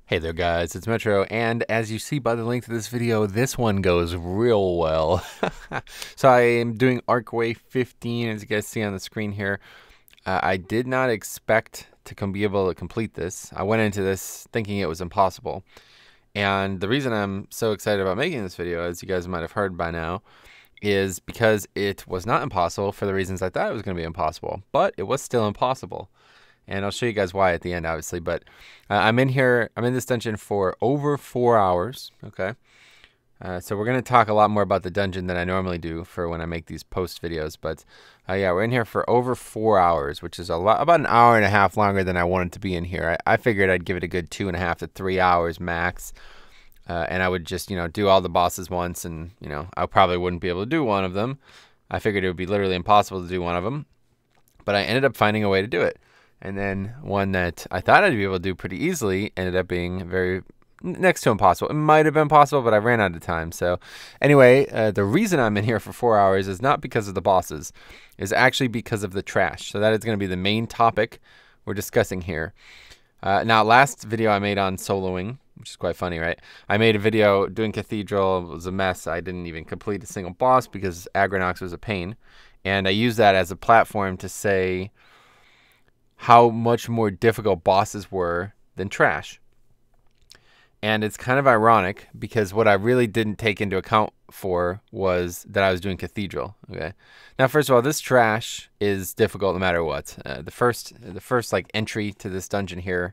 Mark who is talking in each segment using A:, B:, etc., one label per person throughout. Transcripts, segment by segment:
A: Hey there guys, it's Metro, and as you see by the link to this video, this one goes real well. So I am doing Arcway 15, as you guys see on the screen here. I did not expect to be able to complete this. I went into this thinking it was impossible. And the reason I'm so excited about making this video, as you guys might have heard by now, is because it was not impossible for the reasons I thought it was going to be impossible. But it was still impossible. And I'll show you guys why at the end, obviously. But I'm in this dungeon for over 4 hours, okay? So we're going to talk a lot more about the dungeon than I normally do for when I make these post videos. But yeah, we're in here for over 4 hours, which is about an hour and a half longer than I wanted to be in here. I figured I'd give it a good 2.5 to 3 hours max. And I would just, do all the bosses once, and, I probably wouldn't be able to do one of them. I figured it would be literally impossible to do one of them. But I ended up finding a way to do it. And then one that I thought I'd be able to do pretty easily ended up being very next to impossible. It might have been possible, but I ran out of time. So anyway, the reason I'm in here for 4 hours is not because of the bosses. It's actually because of the trash. So that is going to be the main topic we're discussing here. Now, last video I made on soloing, which is quite funny, right? I made a video doing Cathedral. It was a mess. I didn't even complete a single boss because Aggrinox was a pain. And I used that as a platform to say how much more difficult bosses were than trash. And it's kind of ironic because what I really didn't take into account for was that I was doing Cathedral. Okay. Now, first of all, this trash is difficult no matter what. The first like entry to this dungeon here,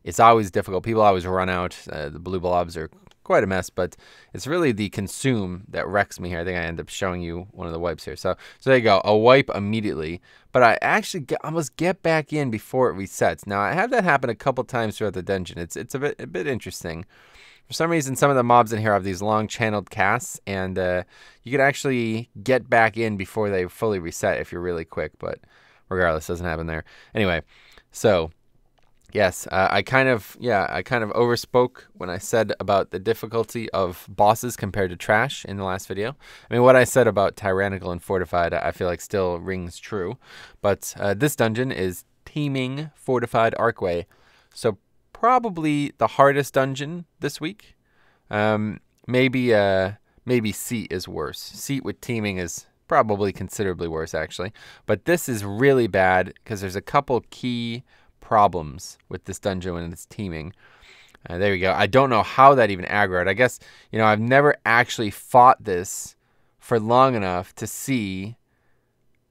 A: it's always difficult. People always run out. The blue blobs are quite a mess, but it's really the consume that wrecks me here. I think I end up showing you one of the wipes here. So there you go, a wipe immediately, but I actually almost get back in before it resets. Now I have that happen a couple times throughout the dungeon. It's a bit interesting. For some reason, some of the mobs in here have these long channeled casts, and you can actually get back in before they fully reset if you're really quick. But regardless, doesn't happen there. Anyway, so. Yes, I kind of overspoke when I said about the difficulty of bosses compared to trash in the last video. I mean, what I said about Tyrannical and Fortified, I feel like still rings true. But this dungeon is Teeming Fortified Arcway. So probably the hardest dungeon this week. Maybe Seat is worse. Seat with Teeming is probably considerably worse, actually. But this is really bad because there's a couple key problems with this dungeon when it's teaming. There we go. I don't know how that even aggroed. I guess, I've never actually fought this for long enough to see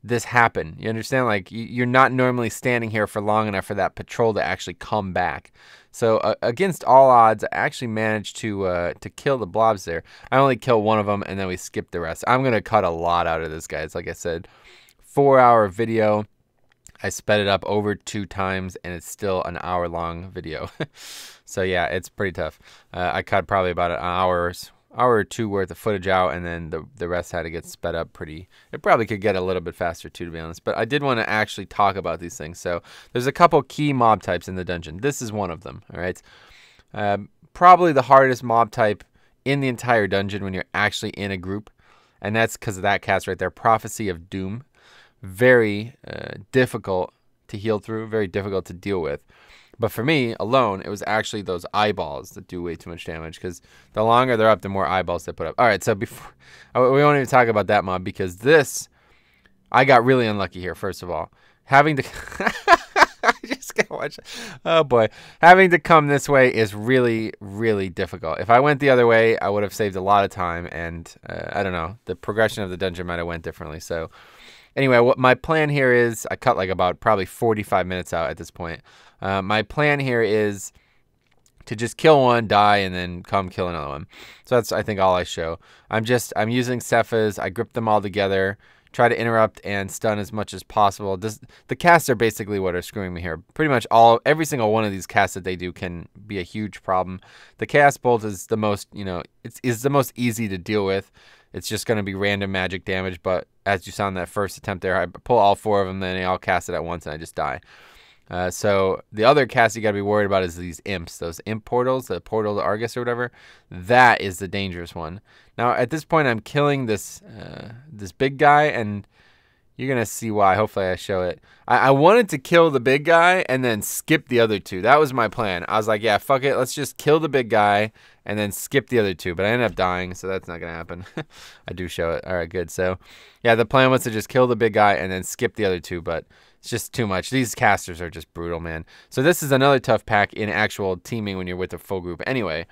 A: this happen. You understand? Like, you're not normally standing here for long enough for that patrol to actually come back. So against all odds, I actually managed to kill the blobs there. I only killed one of them, and then we skipped the rest. I'm going to cut a lot out of this, guys. Like I said, 4-hour video. I sped it up over 2 times, and it's still an hour-long video. So yeah, it's pretty tough. I cut probably about an hour or 2 worth of footage out, and then the rest had to get sped up pretty. It probably could get a little bit faster too, to be honest. But I did want to actually talk about these things. So there's a couple key mob types in the dungeon. This is one of them. All right, probably the hardest mob type in the entire dungeon when you're actually in a group, and that's because of that cast right there, Prophecy of Doom. Very difficult to heal through, very difficult to deal with. But for me, alone, it was actually those eyeballs that do way too much damage, because the longer they're up, the more eyeballs they put up. All right, so before we won't even talk about that mob, because this, I got really unlucky here, first of all. Having to... I just can't watch it. Oh, boy. Having to come this way is really, really difficult. If I went the other way, I would have saved a lot of time, and I don't know, the progression of the dungeon might have went differently, so... Anyway, what my plan here is, I cut like about probably 45 minutes out at this point. My plan here is to just kill one, die, and then come kill another one. So that's, I think, all I show. I'm using Cephas. I grip them all together, try to interrupt and stun as much as possible. The casts are basically what are screwing me here. Pretty much every single one of these casts that they do can be a huge problem. The Chaos Bolt is the most, it's the most easy to deal with. It's just going to be random magic damage, but as you saw in that first attempt there, I pull all 4 of them, then they all cast it at once, and I just die. So the other cast you got to be worried about is these imps, those imp portals, the portal to Argus or whatever. That is the dangerous one. Now, at this point, I'm killing this big guy, and You're going to see why. Hopefully I show it. I wanted to kill the big guy and then skip the other two. That was my plan. I was like, yeah, fuck it. Let's just kill the big guy and then skip the other two. But I ended up dying, so that's not going to happen. I do show it. All right, good. So, yeah, the plan was to just kill the big guy and then skip the other two, but it's just too much. These casters are just brutal, man. So this is another tough pack in actual teaming when you're with a full group. Anyway,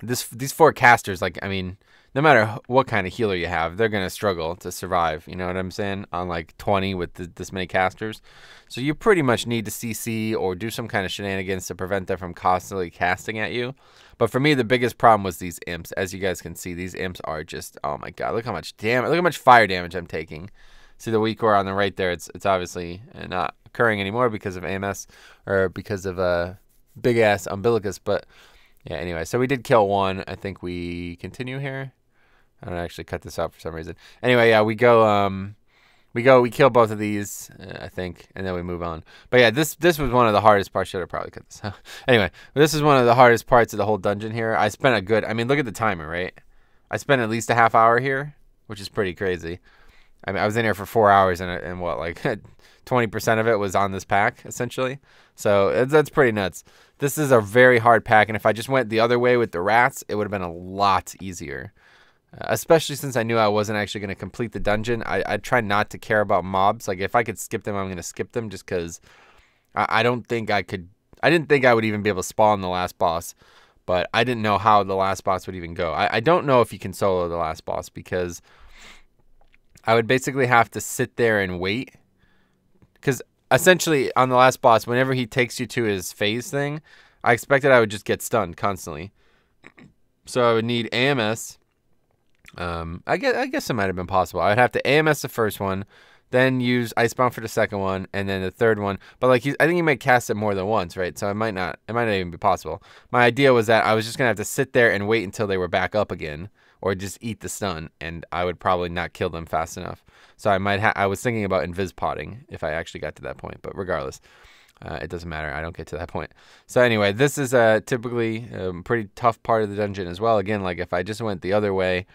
A: these 4 casters, like, I mean, no matter what kind of healer you have, they're going to struggle to survive, you know what I'm saying, on like 20 with this many casters. So you pretty much need to CC or do some kind of shenanigans to prevent them from constantly casting at you. But for me, the biggest problem was these imps. As you guys can see, these imps are just, oh my god, look how much damage, look how much fire damage I'm taking. See the weak core on the right there, it's obviously not occurring anymore because of AMS or because of a big-ass umbilicus, but yeah, anyway, so we did kill one. I think we continue here. I don't actually cut this out for some reason. Anyway, yeah, we kill both of these, I think, and then we move on. But yeah, this was one of the hardest parts. Should have probably cut this out. Anyway, this is one of the hardest parts of the whole dungeon here. I spent a good, I mean, look at the timer, right? I spent at least a half hour here, which is pretty crazy. I mean, I was in here for 4 hours, and what, like 20% of it was on this pack, essentially. So that's pretty nuts. This is a very hard pack, and if I just went the other way with the rats, it would have been a lot easier. Especially since I knew I wasn't actually going to complete the dungeon. I try not to care about mobs. Like, if I could skip them, I'm going to skip them just because I don't think I could. I didn't think I would even be able to spawn the last boss, but I didn't know how the last boss would even go. I don't know if you can solo the last boss because I would basically have to sit there and wait. Because essentially, on the last boss, whenever he takes you to his phase thing, I expected I would just get stunned constantly. So I would need AMS. I guess it might have been possible. I'd have to AMS the first one, then use Icebound for the second one, and then the third one. But like, I think you might cast it more than once, right? So it might not even be possible. My idea was that I was just gonna have to sit there and wait until they were back up again, or just eat the stun, and I would probably not kill them fast enough. So I was thinking about invis potting if I actually got to that point, but regardless. It doesn't matter. I don't get to that point. So anyway, this is typically a pretty tough part of the dungeon as well. Again, like if I just went the other way,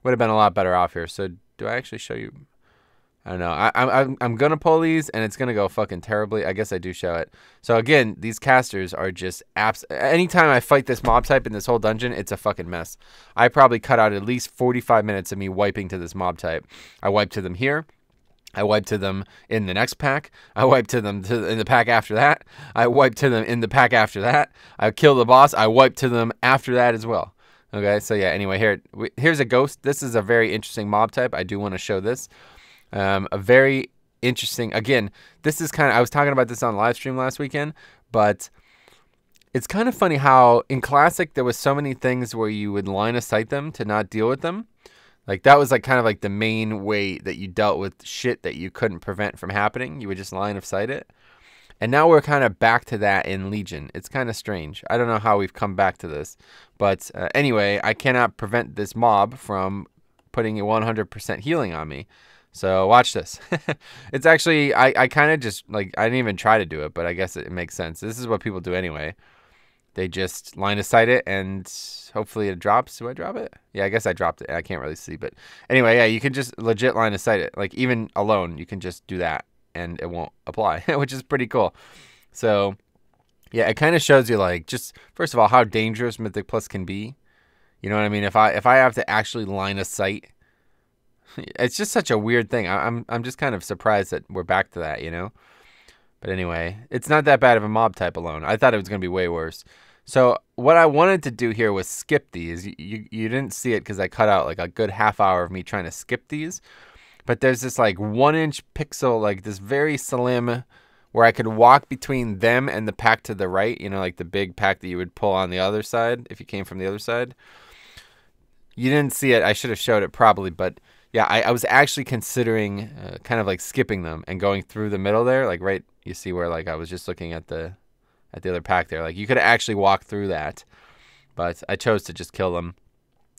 A: would have been a lot better off here. So do I actually show you? I don't know. I'm gonna pull these and it's gonna go fucking terribly. I guess I do show it. So again, these casters are just anytime I fight this mob type in this whole dungeon, it's a fucking mess. I probably cut out at least 45 minutes of me wiping to this mob type. I wipe to them here. I wipe to them in the next pack. I wipe to them in the pack after that. I wipe to them in the pack after that. I kill the boss. I wipe to them after that as well. Okay, so yeah, anyway, here's a ghost. This is a very interesting mob type. I do want to show this. A very interesting, again, this is kind of, I was talking about this on live stream last weekend, but it's kind of funny how in Classic there was so many things where you would line of sight them to not deal with them. Like that was like kind of like the main way that you dealt with shit that you couldn't prevent from happening. You would just line of sight it. And now we're kind of back to that in Legion. It's kind of strange. I don't know how we've come back to this. But anyway, I cannot prevent this mob from putting a 100% healing on me. So watch this. It's actually, I kind of just, like, I didn't even try to do it, but I guess it makes sense. This is what people do anyway. They just line of sight it and hopefully it drops. Do I drop it? Yeah, I guess I dropped it. I can't really see. But anyway, yeah, you can just legit line of sight it. Like even alone, you can just do that. And it won't apply, which is pretty cool. So, yeah, it kind of shows you, like, just, first of all, how dangerous Mythic Plus can be. You know what I mean? If I have to actually line of sight, it's just such a weird thing. I'm just kind of surprised that we're back to that, you know? But anyway, it's not that bad of a mob type alone. I thought it was going to be way worse. So, what I wanted to do here was skip these. You didn't see it because I cut out, like, a good half hour of me trying to skip these. But there's this like 1-inch pixel, like this very slim, where I could walk between them and the pack to the right. You know, like the big pack that you would pull on the other side if you came from the other side. You didn't see it. I should have showed it probably. But yeah, I was actually considering kind of like skipping them and going through the middle there. Like right, you see where like I was just looking at the other pack there. Like you could actually walk through that. But I chose to just kill them.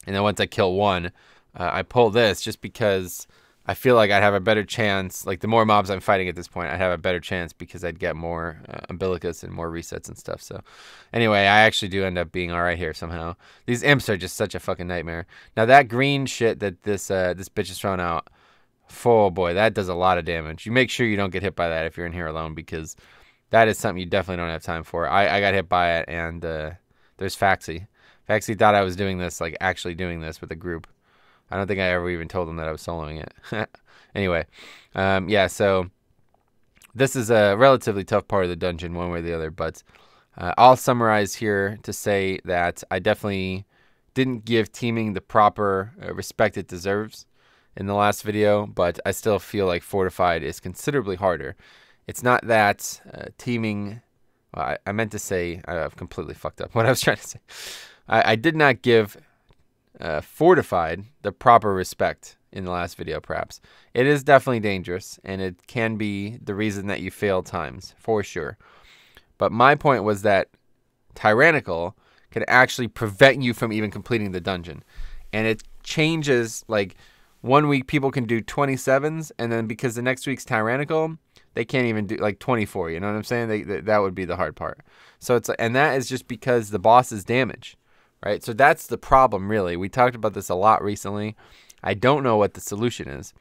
A: And then once I kill one, I pull this just because I feel like I'd have a better chance. Like the more mobs I'm fighting at this point, I'd have a better chance because I'd get more umbilicus and more resets and stuff. So anyway, I actually do end up being all right here somehow. These imps are just such a fucking nightmare. Now that green shit that this bitch is throwing out, Oh boy, that does a lot of damage. You make sure you don't get hit by that if you're in here alone, because that is something you definitely don't have time for. I got hit by it, and there's Faxi. Faxi thought I was doing this, like actually doing this with a group. I don't think I ever even told him that I was soloing it. Anyway, yeah, so this is a relatively tough part of the dungeon one way or the other, but I'll summarize here to say that I definitely didn't give teaming the proper respect it deserves in the last video, but I still feel like Fortified is considerably harder. It's not that teaming... Well, I meant to say... I've completely fucked up what I was trying to say. I did not give Fortified the proper respect in the last video, perhaps. It is definitely dangerous, and it can be the reason that you fail times, for sure. But my point was that Tyrannical can actually prevent you from even completing the dungeon. And it changes, like... 1 week people can do 27s, and then because the next week's Tyrannical, they can't even do like 24. You know what I'm saying? That would be the hard part. So and that is just because the boss is damage, right? So that's the problem, really. We talked about this a lot recently. I don't know what the solution is.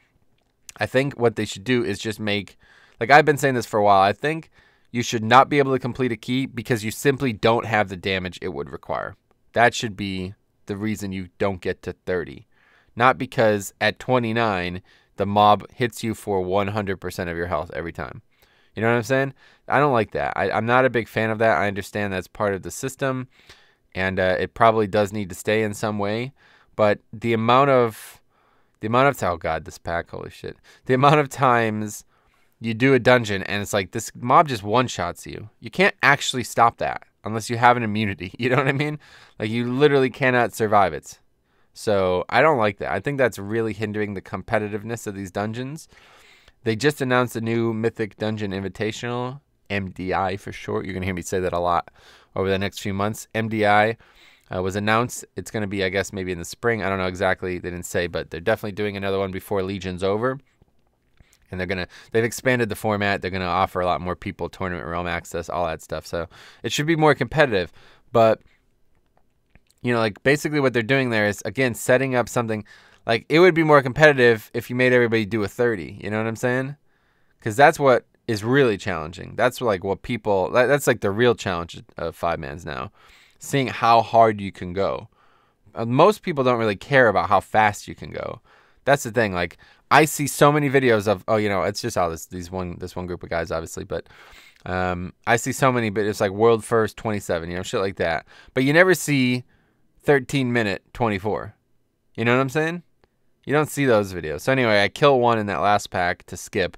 A: I think what they should do is just make, like I've been saying this for a while. I think you should not be able to complete a key because you simply don't have the damage it would require. That should be the reason you don't get to 30. Not because at 29, the mob hits you for 100% of your health every time. You know what I'm saying? I don't like that. I'm not a big fan of that. I understand that's part of the system, and it probably does need to stay in some way. But the amount of oh god, this pack, holy shit. The amount of times you do a dungeon and it's like this mob just one-shots you. You can't actually stop that unless you have an immunity. You know what I mean? Like you literally cannot survive it. So I don't like that. I think that's really hindering the competitiveness of these dungeons. They just announced a new Mythic Dungeon Invitational, MDI for short. You're going to hear me say that a lot over the next few months. MDI was announced. It's going to be, I guess, maybe in the spring. I don't know exactly. They didn't say, but they're definitely doing another one before Legion's over. And they've expanded the format. They're going to offer a lot more people tournament realm access, all that stuff. So it should be more competitive. But you know, like basically what they're doing there is, again, setting up something like it would be more competitive if you made everybody do a 30. You know what I'm saying? Because that's what is really challenging. That's like what people, that's like the real challenge of 5-mans now. Seeing how hard you can go. Most people don't really care about how fast you can go. That's the thing. Like I see so many videos of, oh, you know, it's just all this one group of guys, obviously, but I see so many, but it's like world first 27, you know, shit like that. But you never see 13-minute 24. You know what I'm saying? You don't see those videos. So anyway, I kill one in that last pack to skip.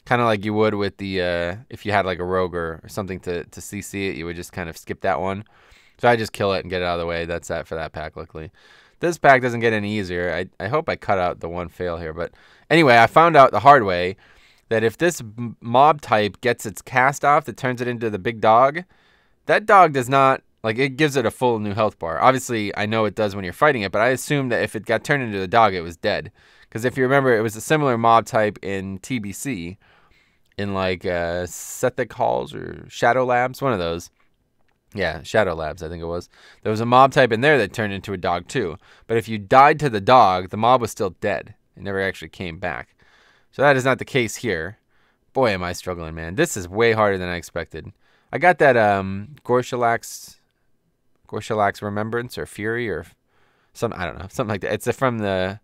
A: Kind of like you would with the, if you had like a rogue or something to CC it, you would just kind of skip that one. So I just kill it and get it out of the way. That's that for that pack, luckily. This pack doesn't get any easier. I hope I cut out the one fail here. But anyway, I found out the hard way that if this mob type gets its cast off that turns it into the big dog, that dog does not, like, it gives it a full new health bar. Obviously, I know it does when you're fighting it, but I assumed that if it got turned into the dog, it was dead. Because if you remember, it was a similar mob type in TBC, in, like, Sethic Halls or Shadow Labs, one of those. Yeah, Shadow Labs, I think it was. There was a mob type in there that turned into a dog, too. But if you died to the dog, the mob was still dead. It never actually came back. So that is not the case here. Boy, am I struggling, man. This is way harder than I expected. I got that Gorshalax Remembrance or Fury or something, I don't know, something like that. It's from the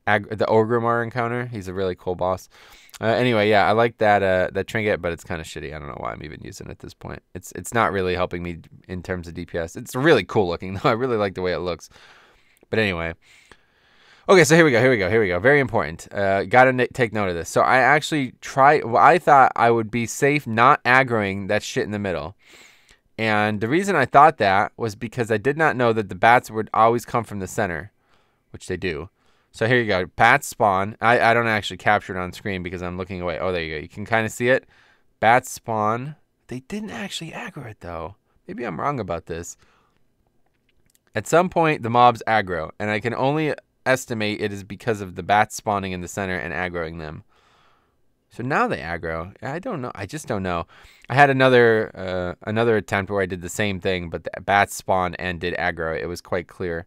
A: Orgrimmar encounter. He's a really cool boss. Anyway, yeah, I like that trinket, but it's kind of shitty. I don't know why I'm even using it at this point. It's not really helping me in terms of DPS. It's really cool looking, though. I really like the way it looks. But anyway. Okay, so here we go. Very important. Gotta take note of this. So I actually I thought I would be safe not aggroing that shit in the middle. And the reason I thought that was because I did not know that the bats would always come from the center, which they do. So here you go. Bats spawn. I don't actually capture it on screen because I'm looking away. Oh, there you go. You can kind of see it. Bats spawn. They didn't actually aggro it, though. Maybe I'm wrong about this. At some point, the mobs aggro, and I can only estimate it is because of the bats spawning in the center and aggroing them. So now they aggro. I don't know. I just don't know. I had another attempt where I did the same thing, but the bats spawned and did aggro. It was quite clear.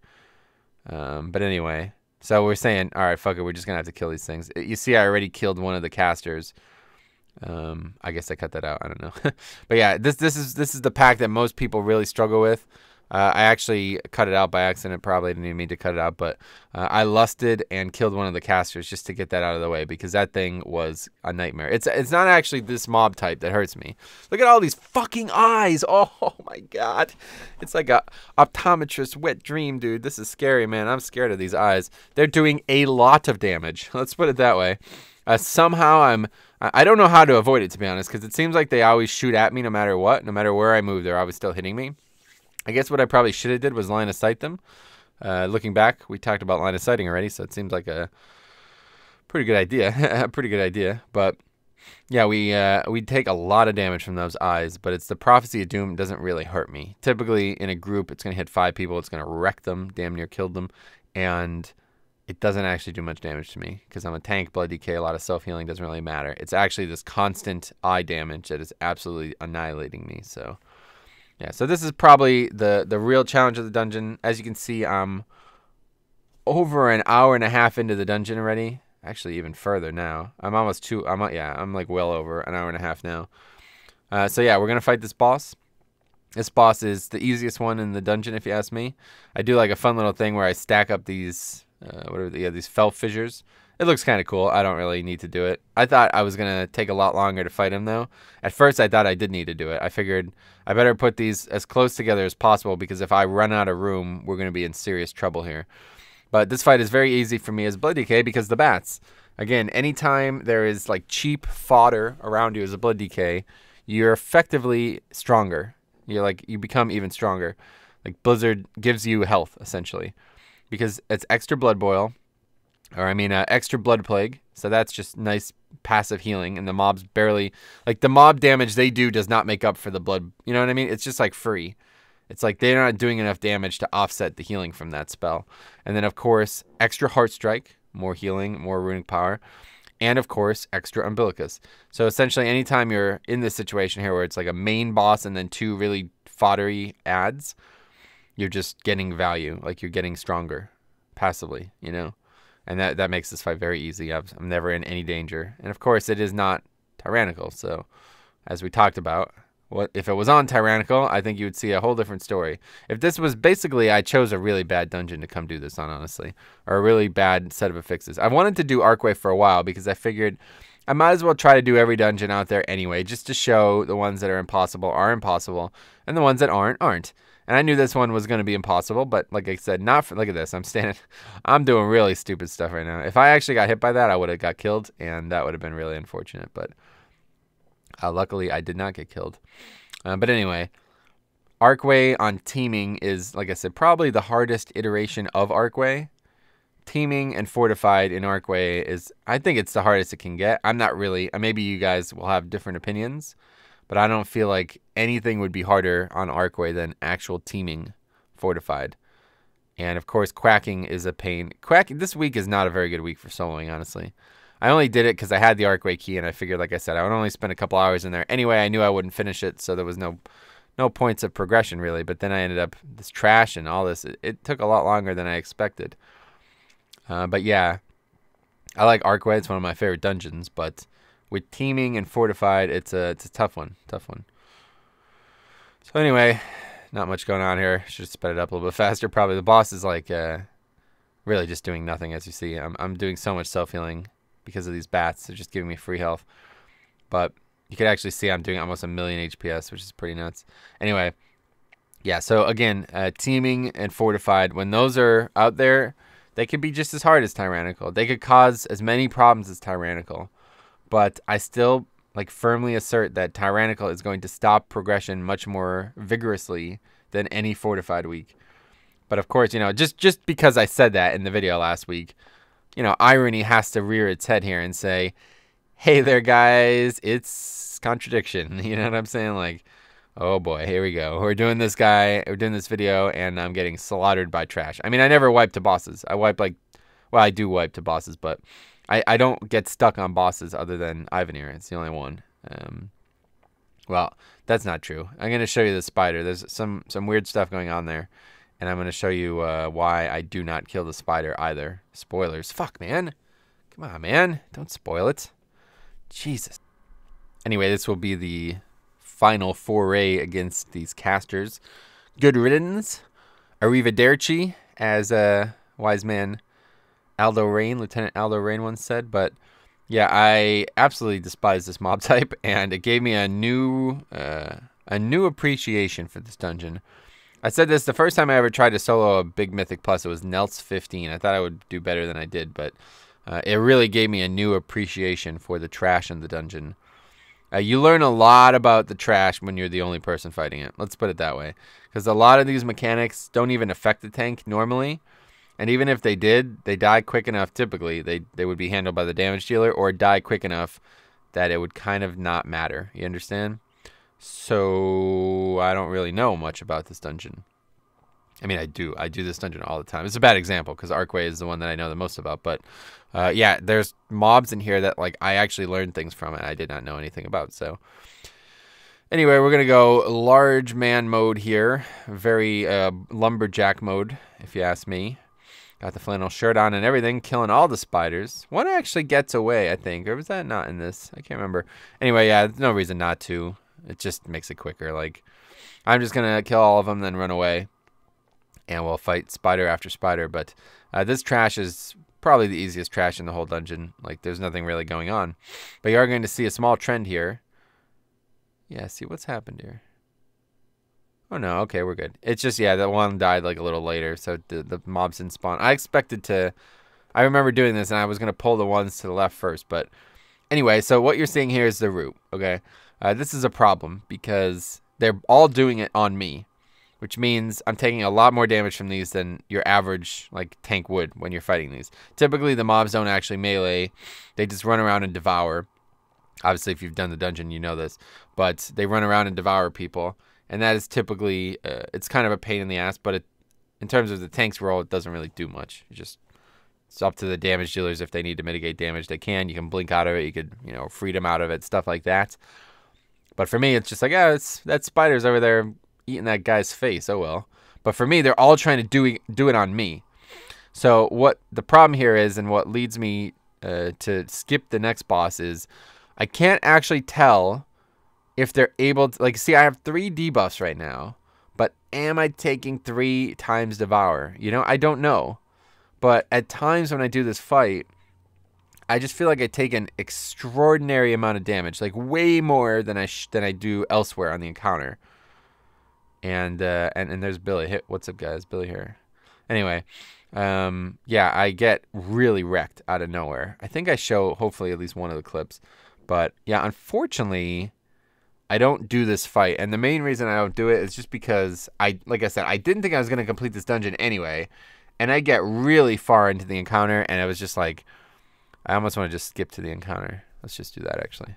A: But anyway, So we're saying, all right, fuck it, we're just gonna have to kill these things. You see, I already killed one of the casters. I guess I cut that out. I don't know. But yeah, this is the pack that most people really struggle with. I actually cut it out by accident. Probably didn't even mean to cut it out, but I lusted and killed one of the casters just to get that out of the way because that thing was a nightmare. It's not actually this mob type that hurts me. Look at all these fucking eyes. Oh my god. It's like a optometrist wet dream, dude. This is scary, man. I'm scared of these eyes. They're doing a lot of damage. Let's put it that way. Somehow I don't know how to avoid it, to be honest, because it seems like they always shoot at me no matter what. No matter where I move, they're always still hitting me. I guess what I probably should have did was line of sight them. Looking back, we talked about line of sighting already, so it seems like a pretty good idea. A pretty good idea. But yeah, we take a lot of damage from those eyes, but it's the Prophecy of Doom doesn't really hurt me. Typically, in a group, it's going to hit 5 people. It's going to wreck them, damn near killed them, and it doesn't actually do much damage to me because I'm a tank, blood decay, a lot of self-healing, doesn't really matter. It's actually this constant eye damage that is absolutely annihilating me, so... yeah, so this is probably the real challenge of the dungeon. As you can see, I'm over an hour and a half into the dungeon already. Actually, even further now. I'm almost I'm like well over an hour and a half now. So yeah, we're gonna fight this boss. This boss is the easiest one in the dungeon, if you ask me. I do like a fun little thing where I stack up these these fell fissures. It looks kind of cool. I don't really need to do it. I thought I was going to take a lot longer to fight him, though. At first, I thought I did need to do it. I figured I better put these as close together as possible because if I run out of room, we're going to be in serious trouble here. But this fight is very easy for me as Blood Decay because the bats. Again, anytime there is like cheap fodder around you as a Blood Decay, you're effectively stronger. You become even stronger. Like Blizzard gives you health, essentially. Because it's extra Blood Boil. Or, extra Blood Plague. So that's just nice passive healing. And the mobs barely... like, the mob damage they do does not make up for the blood... you know what I mean? It's just, like, free. It's like they're not doing enough damage to offset the healing from that spell. And then, of course, extra Heart Strike. More healing, more runic power. And, of course, extra Umbilicus. So, essentially, anytime you're in this situation here where it's like a main boss and then 2 really foddery adds, you're just getting value. Like, you're getting stronger. Passively, you know? And that makes this fight very easy. I'm never in any danger. And of course, it is not tyrannical. So, as we talked about, if it was on tyrannical, I think you would see a whole different story. If this was basically, I chose a really bad dungeon to come do this on, honestly. Or a really bad set of affixes. I wanted to do Arcway for a while because I figured I might as well try to do every dungeon out there anyway. Just to show the ones that are impossible, and the ones that aren't. And I knew this one was going to be impossible, but like I said, look at this. I'm doing really stupid stuff right now. If I actually got hit by that, I would have got killed, and that would have been really unfortunate. But luckily, I did not get killed. But anyway, Arcway on Teeming is, like I said, probably the hardest iteration of Arcway. Teeming and Fortified in Arcway is, I think it's the hardest it can get. I'm not really, maybe you guys will have different opinions. But I don't feel like anything would be harder on Arcway than actual Teeming Fortified. And, of course, Quacking is a pain. This week is not a very good week for soloing, honestly. I only did it because I had the Arcway key, and I figured, like I said, I would only spend a couple hours in there. Anyway, I knew I wouldn't finish it, so there was no points of progression, really. But then I ended up, this trash and all this, it took a lot longer than I expected. But, yeah, I like Arcway. It's one of my favorite dungeons, but... with Teeming and Fortified, it's a tough one. So anyway, not much going on here. Should have sped it up a little bit faster. Probably the boss is like really just doing nothing, as you see. I'm doing so much self-healing because of these bats. They're just giving me free health. But you can actually see I'm doing almost 1,000,000 HPS, which is pretty nuts. Anyway, yeah, so again, Teeming and Fortified, when those are out there, they could be just as hard as Tyrannical. They could cause as many problems as Tyrannical. But I still firmly assert that Tyrannical is going to stop progression much more vigorously than any Fortified week. But of course, just because I said that in the video last week, irony has to rear its head here and say, hey there guys, it's contradiction. You know what I'm saying? Like, oh boy, here we go. We're doing this video and I'm getting slaughtered by trash. I mean, I never wipe to bosses. I do wipe to bosses, but I don't get stuck on bosses other than Ivanir. It's the only one. Well, that's not true. I'm going to show you the spider. There's some weird stuff going on there. And I'm going to show you why I do not kill the spider either. Spoilers. Fuck, man. Come on, man. Don't spoil it. Jesus. Anyway, this will be the final foray against these casters. Good riddance. Arrivederci, as wise man Aldo Rain, Lieutenant Aldo Rain once said. But yeah, I absolutely despise this mob type, and it gave me a new appreciation for this dungeon. I said this the first time I ever tried to solo a big Mythic Plus. It was Nelt's 15. I thought I would do better than I did, but it really gave me a new appreciation for the trash in the dungeon. You learn a lot about the trash when you're the only person fighting it. Let's put it that way. Because a lot of these mechanics don't even affect the tank normally. And even if they did, they die quick enough typically. They would be handled by the damage dealer or die quick enough that it would kind of not matter. You understand? So I don't really know much about this dungeon. I mean, I do this dungeon all the time. It's a bad example because Arcway is the one that I know the most about. But yeah, there's mobs in here that like I actually learned things from and I did not know anything about. So anyway, we're gonna go large man mode here, very lumberjack mode, if you ask me. Got the flannel shirt on and everything, killing all the spiders. One actually gets away, I think, or was that not in this? I can't remember. Anyway, yeah, there's no reason not to. It just makes it quicker. Like, I'm just going to kill all of them, then run away. And we'll fight spider after spider. But this trash is probably the easiest trash in the whole dungeon. Like, there's nothing really going on. But you are going to see a small trend here. Yeah, see what's happened here. Oh, no. Okay, we're good. It's just, yeah, that one died, like, a little later. So the mobs didn't spawn. I expected to... I remember doing this, and I was going to pull the ones to the left first. But anyway, so what you're seeing here is the root, okay? This is a problem because they're all doing it on me, which means I'm taking a lot more damage from these than your average like tank would when you're fighting these. Typically, the mobs don't actually melee. They just run around and devour. Obviously, if you've done the dungeon, you know this. But they run around and devour people. And that is typically, it's kind of a pain in the ass. But in terms of the tank's role, it doesn't really do much. It's up to the damage dealers if they need to mitigate damage. They can. You can blink out of it. You could, free them out of it. Stuff like that. But for me, it's just like, that spider's over there eating that guy's face. Oh, well. But for me, they're all trying to do it on me. So what the problem here is, and what leads me to skip the next boss is, I can't actually tell if they're able to, like, see, I have 3 debuffs right now. But am I taking 3 times Devour? I don't know. But at times when I do this fight, I just feel like I take an extraordinary amount of damage, like way more than I do elsewhere on the encounter. And there's Billy. What's up, guys? Billy here. Anyway, yeah, I get really wrecked out of nowhere. I think I show hopefully at least one of the clips, but yeah, unfortunately, I don't do this fight, and the main reason I don't do it is just because like I said, I didn't think I was gonna complete this dungeon anyway, and I get really far into the encounter, and it was just like, I almost want to just skip to the encounter. Let's just do that, actually.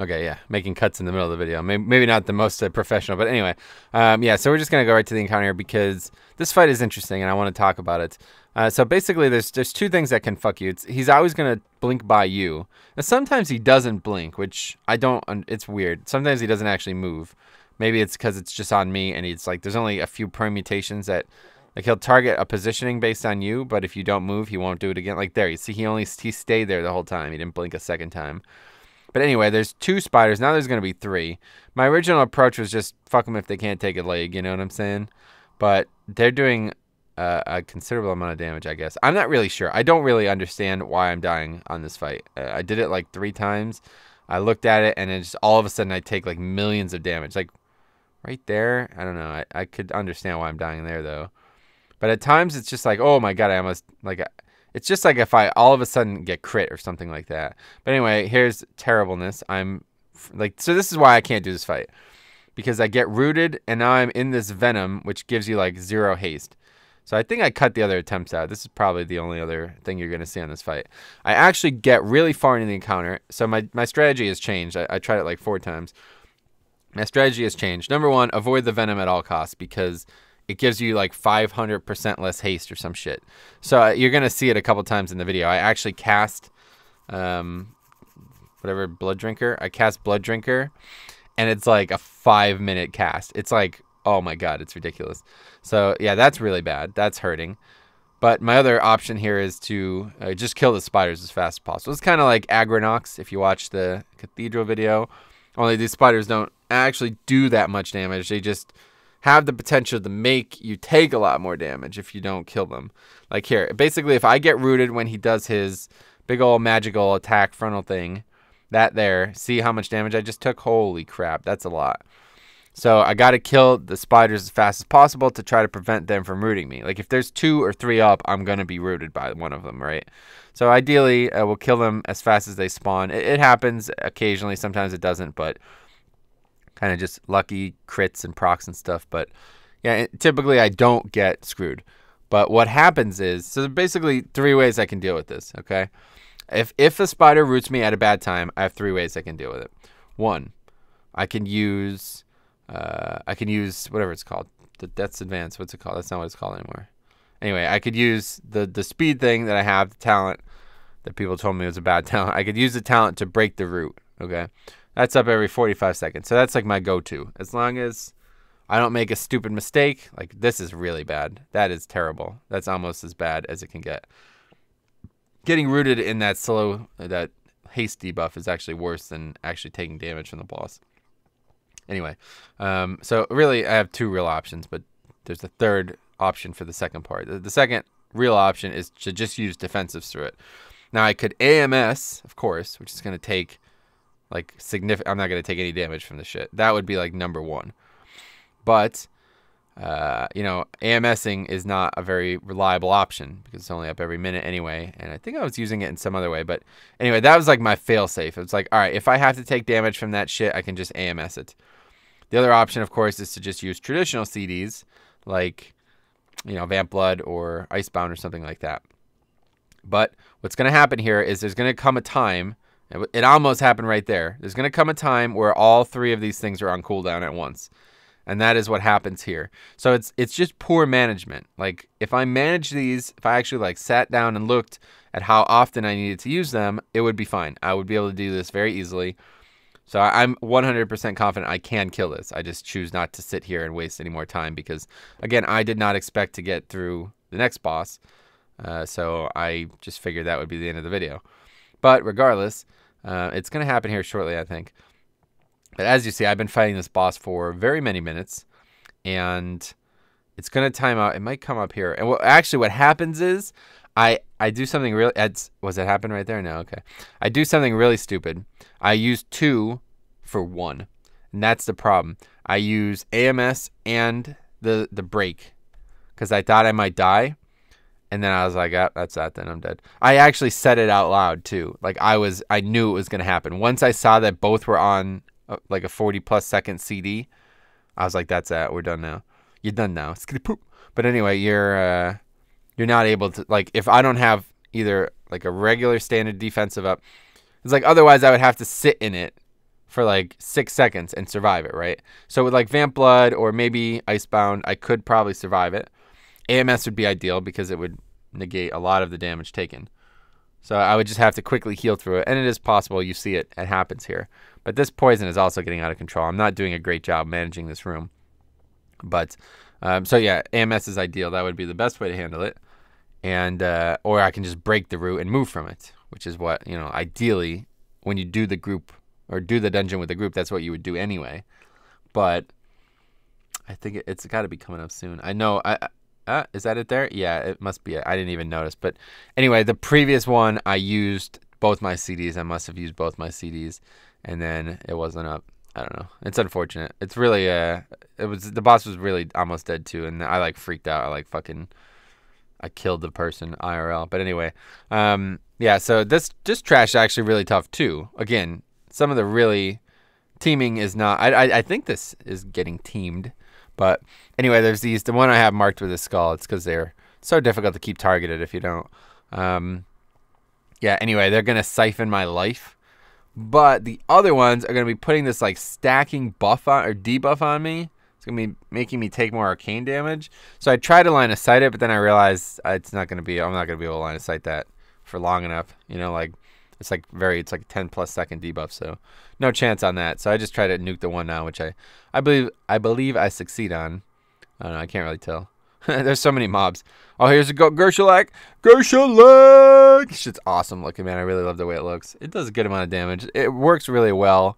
A: Okay, yeah, making cuts in the middle of the video. Maybe not the most professional, but anyway. Yeah, so we're just going to go right to the encounter because this fight is interesting, and I want to talk about it. So basically, there's 2 things that can fuck you. He's always going to blink by you. Now, sometimes he doesn't blink, which I don't... It's weird. Sometimes he doesn't actually move. Maybe it's because it's just on me, and it's like there's only a few permutations that... Like, he'll target a positioning based on you, but if you don't move, he won't do it again. Like, there, you see, he stayed there the whole time. He didn't blink a second time. But anyway, there's 2 spiders. Now there's going to be 3. My original approach was just fuck them if they can't take a leg, you know what I'm saying? But they're doing a considerable amount of damage, I guess. I'm not really sure. I don't really understand why I'm dying on this fight. I did it like 3 times. I looked at it, and it just all of a sudden I take like millions of damage. Like, right there, I don't know. I could understand why I'm dying there, though. But at times, it's just like, oh my god, I almost, like, it's just like if I all of a sudden get crit or something like that. But anyway, here's terribleness. So this is why I can't do this fight. Because I get rooted, and now I'm in this venom, which gives you, like, 0 haste. So I think I cut the other attempts out. This is probably the only other thing you're going to see on this fight. I actually get really far into the encounter. So my strategy has changed. I tried it like 4 times. My strategy has changed. Number 1, avoid the venom at all costs, because it gives you like 500% less haste or some shit. So you're going to see it a couple times in the video. I actually cast Blood Drinker. I cast Blood Drinker, and it's like a 5-minute cast. It's like oh my god, it's ridiculous. So yeah, that's really bad. That's hurting. But my other option here is to just kill the spiders as fast as possible. It's kind of like Agronox if you watch the Cathedral video. Only these spiders don't actually do that much damage. They just have the potential to make you take a lot more damage if you don't kill them. Like here, basically if I get rooted when he does his big old magical attack frontal thing, that there, see how much damage I just took? Holy crap, that's a lot. So I got to kill the spiders as fast as possible to try to prevent them from rooting me. Like if there's 2 or 3 up, I'm going to be rooted by one of them, right? So ideally, we'll kill them as fast as they spawn. It happens occasionally. Sometimes it doesn't, but kind of just lucky crits and procs and stuff. But yeah, typically I don't get screwed. But what happens is, so basically 3 ways I can deal with this, okay? If a spider roots me at a bad time, I have 3 ways I can deal with it. 1, I can use whatever it's called. That's advanced. What's it called? That's not what it's called anymore. Anyway, I could use the speed thing that I have, the talent that people told me was a bad talent. I could use the talent to break the root, okay? That's up every 45 seconds. So that's like my go-to. As long as I don't make a stupid mistake, like this is really bad. That is terrible. That's almost as bad as it can get. Getting rooted in that haste debuff is actually worse than actually taking damage from the boss. Anyway, so really I have 2 real options, but there's a third option for the second part. The second real option is to just use defensives through it. Now I could AMS, of course, which is going to take like significant. I'm not going to take any damage from the shit. That would be like number 1. But you know, AMSing is not a very reliable option because it's only up every minute anyway. And I think I was using it in some other way. But anyway, that was like my fail-safe. It's like, all right, if I have to take damage from that shit, I can just AMS it. The other option, of course, is to just use traditional CDs like, you know, Vamp Blood or Icebound or something like that. But what's going to happen here is there's going to come a time, it almost happened right there. There's going to come a time where all 3 of these things are on cooldown at once. And that is what happens here. So it's just poor management. Like if I manage these, if I actually like sat down and looked at how often I needed to use them, it would be fine. I would be able to do this very easily. So I'm 100% confident I can kill this. I just choose not to sit here and waste any more time because, again, I did not expect to get through the next boss. So I just figured that would be the end of the video. But regardless, it's going to happen here shortly, I think. But as you see, I've been fighting this boss for very many minutes, and it's going to time out. It might come up here. And what happens is I do something really... Was it happen right there? No, okay. I do something really stupid. I use 2 for 1, and that's the problem. I use AMS and the break because I thought I might die, and then I was like, oh, that's that, then I'm dead. I actually said it out loud, too. Like, I knew it was going to happen. Once I saw that both were on... like a 40+ second CD, I was like, that's it, we're done now. You're done now. But anyway, you're not able to, like, if I don't have either like a regular standard defensive up, it's like otherwise I would have to sit in it for like 6 seconds and survive it, right? So with like Vamp Blood or maybe Icebound, I could probably survive it. AMS would be ideal because it would negate a lot of the damage taken. So I would just have to quickly heal through it. And it is possible, you see it happens here. But this poison is also getting out of control. I'm not doing a great job managing this room. But, so yeah, AMS is ideal. That would be the best way to handle it. And, or I can just break the root and move from it, which is what, you know, ideally, when you do the group, or do the dungeon with the group, that's what you would do anyway. But I think it's got to be coming up soon. I know, is that it there? Yeah, it must be. I didn't even notice. But anyway, the previous one, I used both my CDs. I must have used both my CDs. And then it wasn't up. I don't know. It's unfortunate. It's really, the boss was really almost dead too. And I like freaked out. I killed the person IRL. But anyway, yeah, so this trash is actually really tough too. Again, some of the really, teaming is not, I think this is getting teamed. But anyway, there's the one I have marked with a skull. It's because they're so difficult to keep targeted if you don't. Yeah, anyway, they're going to siphon my life. But the other ones are going to be putting this like stacking buff on, or debuff on me. It's going to be making me take more arcane damage. So I tried to line of sight it, but then I realized I'm not going to be able to line of sight that for long enough. You know, like It's like it's like a 10+ second debuff, so no chance on that. So I just try to nuke the one now, which I believe I succeed on. I don't know, I can't really tell. There's so many mobs. Oh, here's a Gershalak. Gershalak! Shit's awesome looking, man. I really love the way it looks. It does a good amount of damage. It works really well.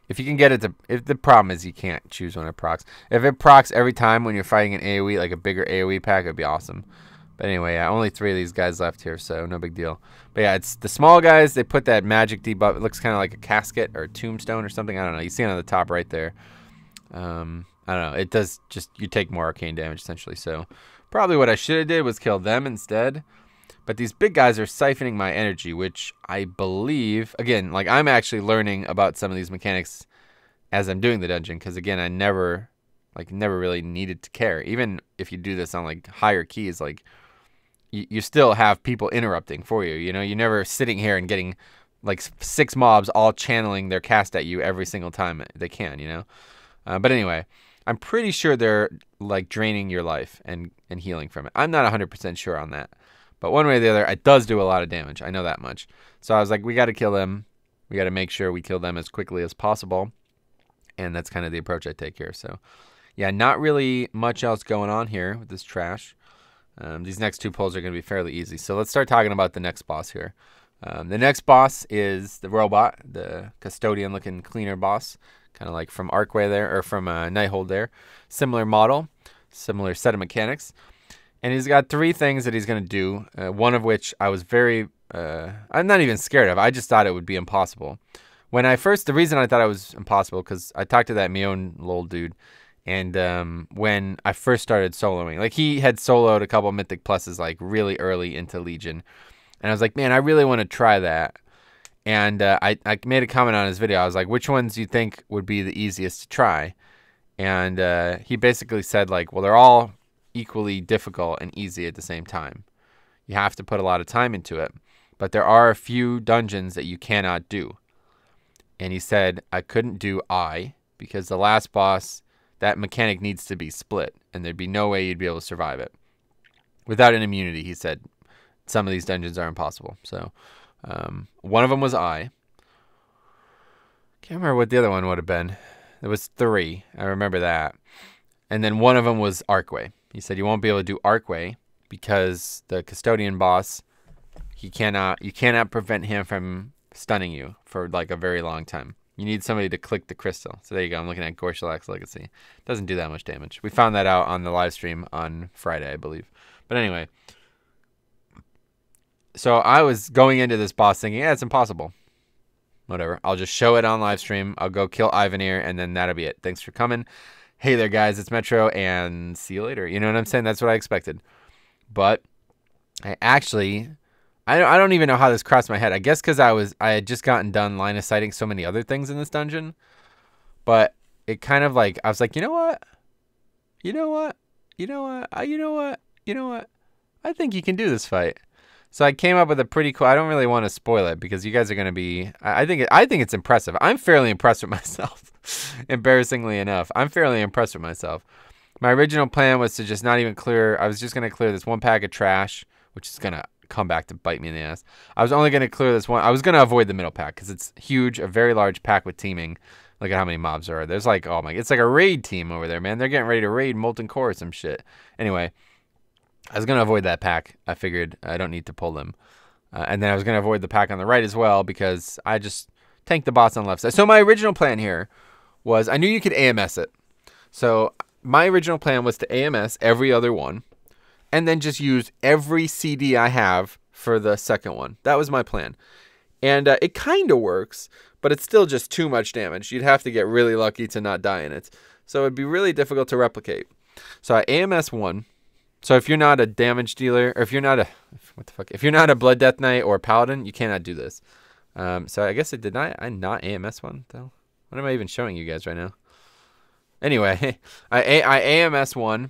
A: If you can get it to... If the problem is you can't choose when it procs. If it procs every time when you're fighting an AoE, like a bigger AoE pack, it would be awesome. But anyway, yeah, only 3 of these guys left here, so no big deal. But yeah, it's the small guys. They put that magic debuff. It looks kind of like a casket or a tombstone or something. I don't know. You see it on the top right there. I don't know. It does just, you take more arcane damage essentially. So probably what I should have did was kill them instead. But these big guys are siphoning my energy, which I believe, again, like I'm actually learning about some of these mechanics as I'm doing the dungeon. Because again, I never really needed to care. Even if you do this on like higher keys, like you still have people interrupting for you. You know, you're never sitting here and getting like 6 mobs all channeling their cast at you every single time they can, you know. But anyway, I'm pretty sure they're like draining your life and healing from it. I'm not 100% sure on that. But one way or the other, it does do a lot of damage. I know that much. So I was like, we got to kill them. We got to make sure we kill them as quickly as possible. And that's kind of the approach I take here. So yeah, not really much else going on here with this trash. These next 2 pulls are going to be fairly easy. So let's start talking about the next boss here. The next boss is the robot, the custodian-looking cleaner boss. Kind of like from Arcway there, or from Nighthold there. Similar model, similar set of mechanics. And he's got 3 things that he's going to do, one of which I was I'm not even scared of. I just thought it would be impossible. The reason I thought it was impossible, because I talked to that Mion lol dude, and when I first started soloing, like he had soloed a couple Mythic Pluses like really early into Legion. And I was like, man, I really want to try that. And I made a comment on his video. I was like, which ones do you think would be the easiest to try? And he basically said, like, well, they're all equally difficult and easy at the same time. You have to put a lot of time into it. But there are a few dungeons that you cannot do. And he said, I couldn't do Eye, because the last boss, that mechanic needs to be split. And there'd be no way you'd be able to survive it. Without an immunity, he said, some of these dungeons are impossible. So... one of them was Eye. Can't remember what the other one would have been. There was 3. I remember that. And then one of them was Arcway. He said you won't be able to do Arcway because the custodian boss, you cannot prevent him from stunning you for like a very long time. You need somebody to click the crystal. So there you go. I'm looking at Gershalak's Legacy. Doesn't do that much damage. We found that out on the live stream on Friday, I believe. But anyway. So I was going into this boss thinking, yeah, it's impossible. Whatever. I'll just show it on live stream. I'll go kill Ivanir, and then that'll be it. Thanks for coming. Hey there, guys. It's Metro, and see you later. You know what I'm saying? That's what I expected. But I don't even know how this crossed my head. I guess because I had just gotten done line of sighting so many other things in this dungeon. But it kind of like, I was like, you know what? You know what? You know what? You know what? You know what? I think you can do this fight. So I came up with a pretty cool... I don't really want to spoil it because you guys are going to be... I think it's impressive. I'm fairly impressed with myself. Embarrassingly enough. I'm fairly impressed with myself. My original plan was to just not even clear... I was just going to clear this 1 pack of trash, which is going to come back to bite me in the ass. I was only going to clear this one... I was going to avoid the middle pack because it's huge, a very large pack with teaming. Look at how many mobs there are. There's like... Oh my... It's like a raid team over there, man. They're getting ready to raid Molten Core or some shit. Anyway... I was going to avoid that pack. I figured I don't need to pull them. And then I was going to avoid the pack on the right as well because I just tanked the boss on the left side. So my original plan here was I knew you could AMS it. So my original plan was to AMS every other one and then just use every CD I have for the second one. That was my plan. And it kind of works, but it's still just too much damage. You'd have to get really lucky to not die in it. So it'd be really difficult to replicate. So I AMS one. So if you're not a damage dealer, or if you're not if you're not a Blood Death Knight or a Paladin, you cannot do this. So I guess I not AMS one though. What am I even showing you guys right now? Anyway, I AMS one,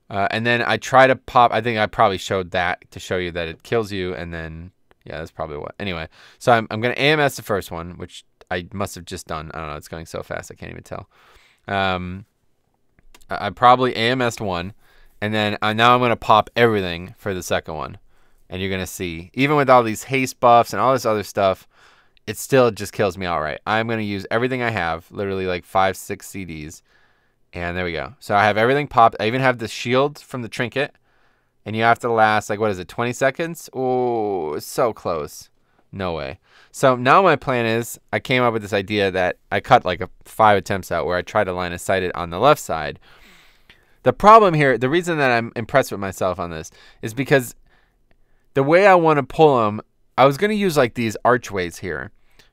A: and then I try to pop. I think I probably showed that to show you that it kills you, and then yeah, that's probably what. Anyway, so I'm gonna AMS the first one, which I must have just done. I don't know. It's going so fast I can't even tell. I probably AMS'd one. And then now I'm going to pop everything for the second one. And you're going to see, even with all these haste buffs and all this other stuff, it still just kills me outright. I'm going to use everything I have, literally like 5, 6 CDs. And there we go. So I have everything popped. I even have the shield from the trinket. And you have to last, like, what is it, 20 seconds? Oh, so close. No way. So now my plan is, I came up with this idea that I cut like 5 attempts out where I try to line of sight it on the left side. The problem here, the reason that I'm impressed with myself on this is because the way I want to pull him, I was going to use like these archways here.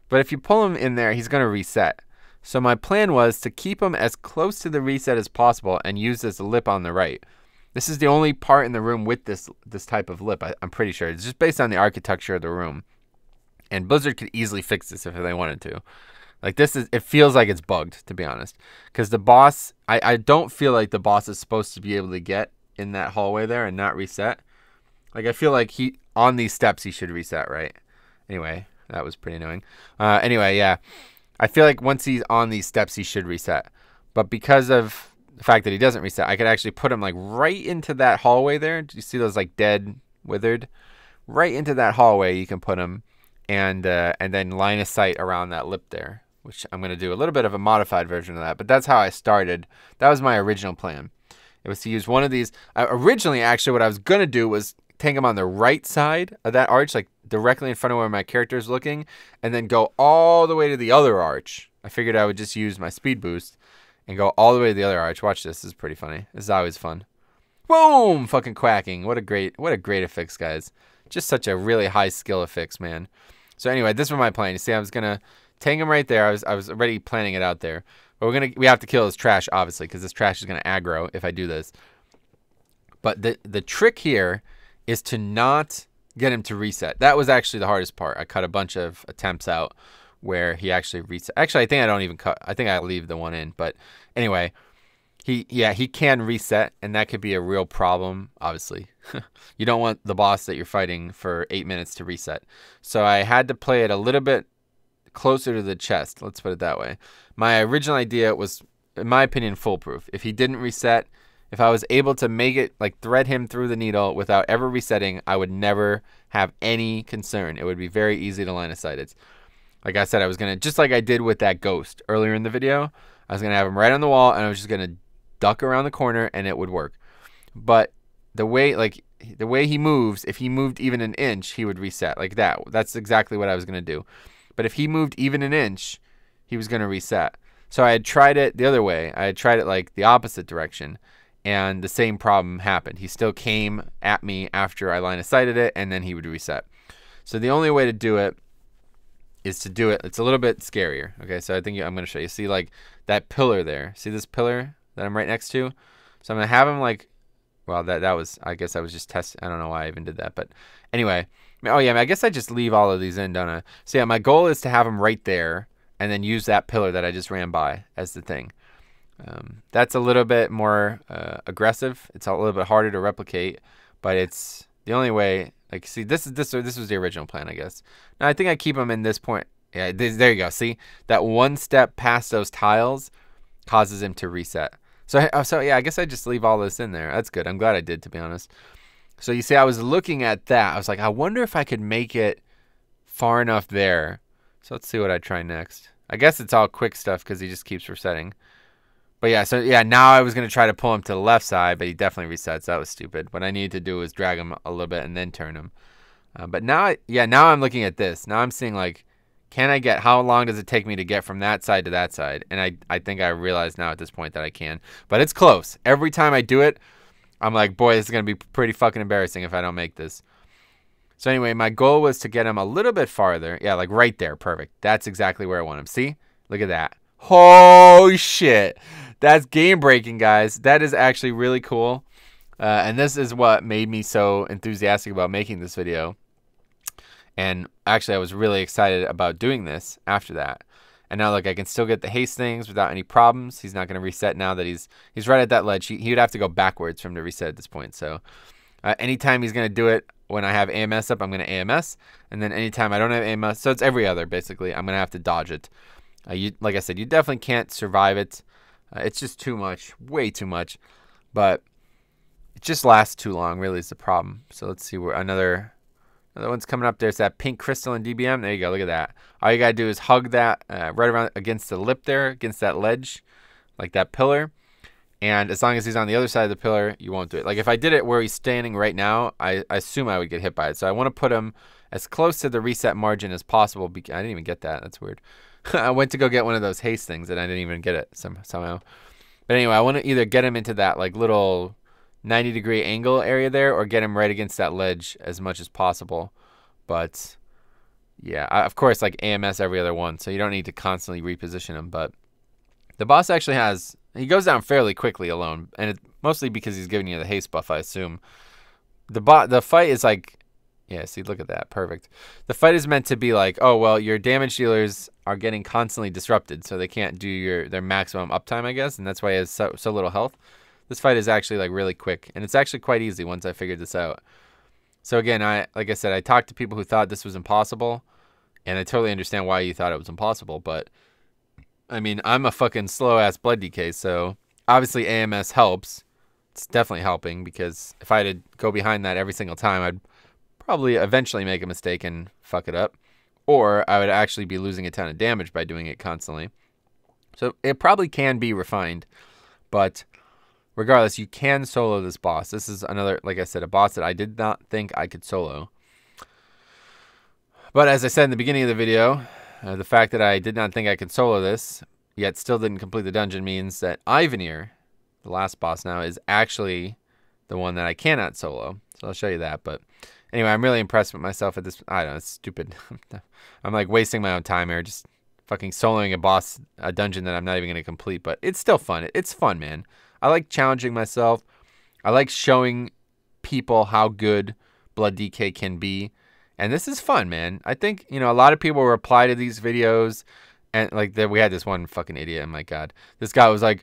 A: But if you pull him in there, he's going to reset. So my plan was to keep him as close to the reset as possible and use this lip on the right. This is the only part in the room with this type of lip, I'm pretty sure. It's just based on the architecture of the room. And Blizzard could easily fix this if they wanted to. Like it feels like it's bugged, to be honest. Because the boss, I don't feel like the boss is supposed to be able to get in that hallway there and not reset. Like I feel like on these steps he should reset, right? Anyway, that was pretty annoying. Anyway, yeah. I feel like once he's on these steps he should reset. But because of the fact that he doesn't reset, I could actually put him like right into that hallway there. Do you see those like dead, withered? Right into that hallway you can put him. And then line of sight around that lip there, which I'm going to do a little bit of a modified version of that. But that's how I started. That was my original plan. It was to use one of these. Originally, actually, what I was going to do was take him on the right side of that arch, like directly in front of where my character is looking, and then go all the way to the other arch. I figured I would just use my speed boost and go all the way to the other arch. Watch this. This is pretty funny. This is always fun. Boom! Fucking quacking. What a great affix, guys. Just such a really high skill affix, man. So anyway, this was my plan. You see, I was gonna tank him right there. I was already planning it out there. But we have to kill his trash, obviously, because this trash is gonna aggro if I do this. But the trick here is to not get him to reset. That was actually the hardest part. I cut a bunch of attempts out where he actually reset. Actually, I think I don't even cut. I think I leave the one in. But anyway, he can reset, and that could be a real problem, obviously. You don't want the boss that you're fighting for 8 minutes to reset. So I had to play it a little bit closer to the chest. Let's put it that way. My original idea was, in my opinion, foolproof. If he didn't reset, if I was able to make it, like thread him through the needle without ever resetting, I would never have any concern. It would be very easy to line of sight it. Like I said, I was going to, just like I did with that ghost earlier in the video, I was going to have him right on the wall, and I was just going to duck around the corner, and it would work. But the way he moves, if he moved even an inch, he would reset like that. That's exactly what I was going to do. But if he moved even an inch, he was going to reset. So I had tried it the other way. I had tried it like the opposite direction, and the same problem happened. He still came at me after I line of sighted it, and then he would reset. So the only way to do it is to do it. It's a little bit scarier. Okay, so I think I'm going to show you. See like that pillar there? See this pillar that I'm right next to? So I'm going to have him like, well, that was, I guess I was just testing. I don't know why I even did that. But anyway, oh yeah, I guess I just leave all of these in, don't I? So yeah, my goal is to have him right there and then use that pillar that I just ran by as the thing. That's a little bit more aggressive. It's a little bit harder to replicate, but it's the only way. Like, see, this was the original plan, I guess. Now I think I keep him in this point. Yeah, there you go. See, that one step past those tiles causes him to reset. So yeah, I guess I just leave all this in there. That's good. I'm glad I did, to be honest. So you see, I was looking at that. I was like, I wonder if I could make it far enough there. So let's see what I try next. I guess it's all quick stuff because he just keeps resetting. But yeah, so yeah, now I was going to try to pull him to the left side, but he definitely resets. That was stupid. What I needed to do was drag him a little bit and then turn him. But now, now I'm looking at this. Now I'm seeing like, how long does it take me to get from that side to that side? And I think I realize now at this point that I can. But it's close. Every time I do it, I'm like, boy, this is going to be pretty fucking embarrassing if I don't make this. So anyway, my goal was to get him a little bit farther. Yeah, like right there. Perfect. That's exactly where I want him. See? Look at that. Oh, shit. That's game breaking, guys. That is actually really cool. And this is what made me so enthusiastic about making this video. And actually, I was really excited about doing this after that. And now, look, I can still get the haste things without any problems. He's not going to reset now that he's right at that ledge. He would have to go backwards for him to reset at this point. So anytime he's going to do it when I have AMS up, I'm going to AMS. And then anytime I don't have AMS, so it's every other, basically, I'm going to have to dodge it. Like I said, you definitely can't survive it. It's just too much, way too much. But it just lasts too long, really, is the problem. So let's see where another The one's coming up. There's that pink crystal in DBM. There you go. Look at that. All you got to do is hug that right around against the lip there, against that ledge, like that pillar. And as long as he's on the other side of the pillar, you won't do it. Like if I did it where he's standing right now, I assume I would get hit by it. So I want to put him as close to the reset margin as possible. I didn't even get that. That's weird. I went to go get one of those haste things and I didn't even get it somehow. But anyway, I want to either get him into that like little 90-degree angle area there or get him right against that ledge as much as possible. But yeah, of course, like AMS every other one, so you don't need to constantly reposition him. But the boss actually he goes down fairly quickly alone, and it's mostly because he's giving you the haste buff, I assume. The fight is like, yeah, see, look at that, perfect. The fight is meant to be like, oh, well, your damage dealers are getting constantly disrupted, so they can't do their maximum uptime, I guess, and that's why he has so little health. This fight is actually like really quick, and it's actually quite easy once I figured this out. So again, like I said, I talked to people who thought this was impossible, and I totally understand why you thought it was impossible, but I mean, I'm a fucking slow-ass blood DK, so obviously AMS helps. It's definitely helping, because if I had to go behind that every single time, I'd probably eventually make a mistake and fuck it up, or I would actually be losing a ton of damage by doing it constantly. So it probably can be refined, but regardless, you can solo this boss. This is another, like I said, a boss that I did not think I could solo. But as I said in the beginning of the video, the fact that I did not think I could solo this, yet still didn't complete the dungeon, means that Ivanir, the last boss now, is actually the one that I cannot solo. So I'll show you that. But anyway, I'm really impressed with myself at this. I don't know, it's stupid. I'm like wasting my own time here, just fucking soloing a dungeon that I'm not even going to complete. But it's still fun. It's fun, man. I like challenging myself. I like showing people how good Blood DK can be. And this is fun, man. I think, you know, a lot of people reply to these videos. And like we had this one fucking idiot. Oh my God. This guy was like,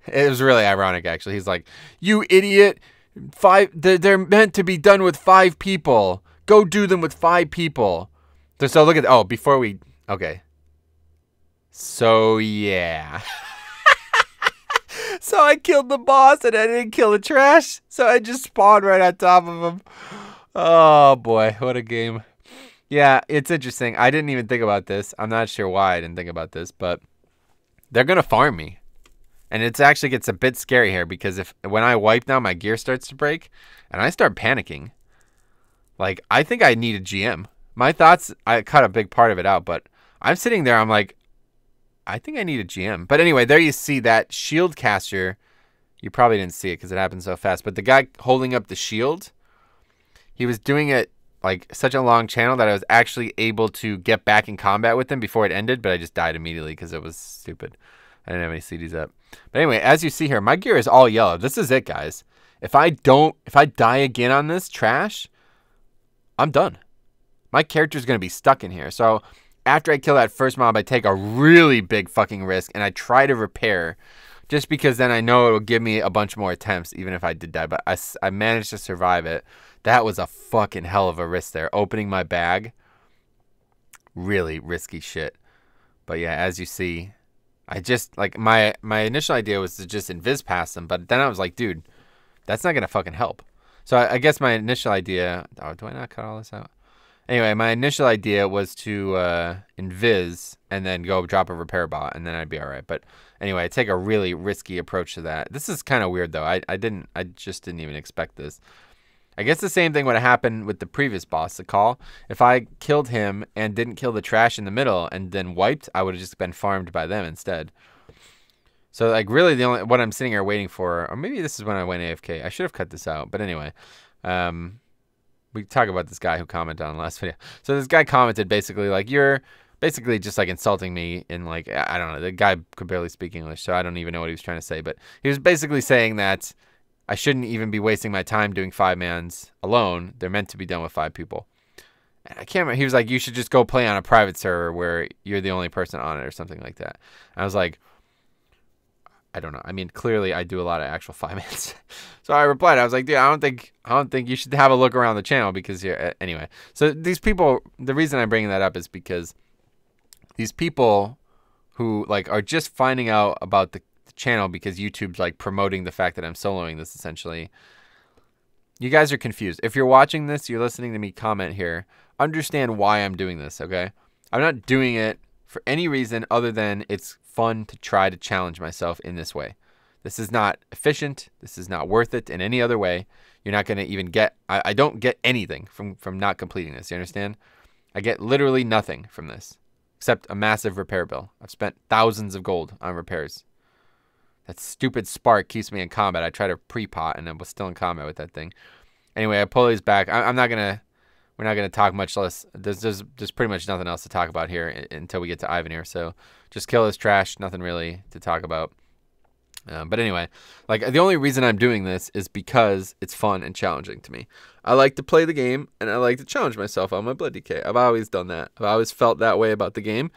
A: it was really ironic, actually. He's like, you idiot. They're meant to be done with 5 people. Go do them with 5 people. So look at, oh, before we, okay. So yeah. So I killed the boss and I didn't kill the trash. So I just spawned right on top of him. Oh boy, what a game. Yeah, it's interesting. I didn't even think about this. I'm not sure why I didn't think about this, but they're going to farm me. And it actually gets a bit scary here because when I wipe now, my gear starts to break and I start panicking. Like, I think I need a GM. My thoughts, I cut a big part of it out, but I'm sitting there, I'm like, I think I need a GM. But anyway, there you see that shield caster. You probably didn't see it because it happened so fast. But the guy holding up the shield, he was doing it like such a long channel that I was actually able to get back in combat with him before it ended. But I just died immediately because it was stupid. I didn't have any CDs up. But anyway, as you see here, my gear is all yellow. This is it, guys. If I die again on this trash, I'm done. My character's going to be stuck in here. So after I kill that first mob, I take a really big fucking risk and I try to repair just because then I know it will give me a bunch more attempts even if I did die. But I managed to survive it. That was a fucking hell of a risk there. Opening my bag. Really risky shit. But yeah, as you see, I just, like, my initial idea was to just invis past them. But then I was like, dude, that's not going to fucking help. So I guess my initial idea, oh, do I not cut all this out? Anyway, my initial idea was to invis and then go drop a repair bot and then I'd be all right. But anyway, I take a really risky approach to that. This is kind of weird though. I just didn't even expect this. I guess the same thing would have happened with the previous boss, the call. If I killed him and didn't kill the trash in the middle and then wiped, I would have just been farmed by them instead. So like really what I'm sitting here waiting for, or maybe this is when I went AFK. I should have cut this out. But anyway, we talk about this guy who commented on the last video. So this guy commented basically like, you're basically just like insulting me in like, I don't know, the guy could barely speak English, so I don't even know what he was trying to say. But he was basically saying that I shouldn't even be wasting my time doing 5-mans alone. They're meant to be done with 5 people. And I can't remember. He was like, you should just go play on a private server where you're the only person on it or something like that. I was like, I don't know. I mean, clearly I do a lot of actual 5-mans. So I replied, I was like, dude, I don't think you should have a look around the channel because you're, anyway. So these people, the reason I'm bringing that up is because these people who like are just finding out about the channel because YouTube's like promoting the fact that I'm soloing this essentially. You guys are confused. If you're watching this, you're listening to me comment here, understand why I'm doing this, okay? I'm not doing it for any reason other than it's fun to try to challenge myself in this way. This is not efficient. This is not worth it in any other way. You're not going to even get, I don't get anything from not completing this. You understand? I get literally nothing from this except a massive repair bill. I've spent thousands of gold on repairs. That stupid spark keeps me in combat. I try to pre-pot and I was still in combat with that thing. Anyway, I pull these back. I'm not going to, we're not going to talk much less. There's pretty much nothing else to talk about here until we get to Ivan here. So just kill this trash. Nothing really to talk about. But anyway, like the only reason I'm doing this is because it's fun and challenging to me. I like to play the game and I like to challenge myself on my blood decay. I've always done that. I've always felt that way about the game.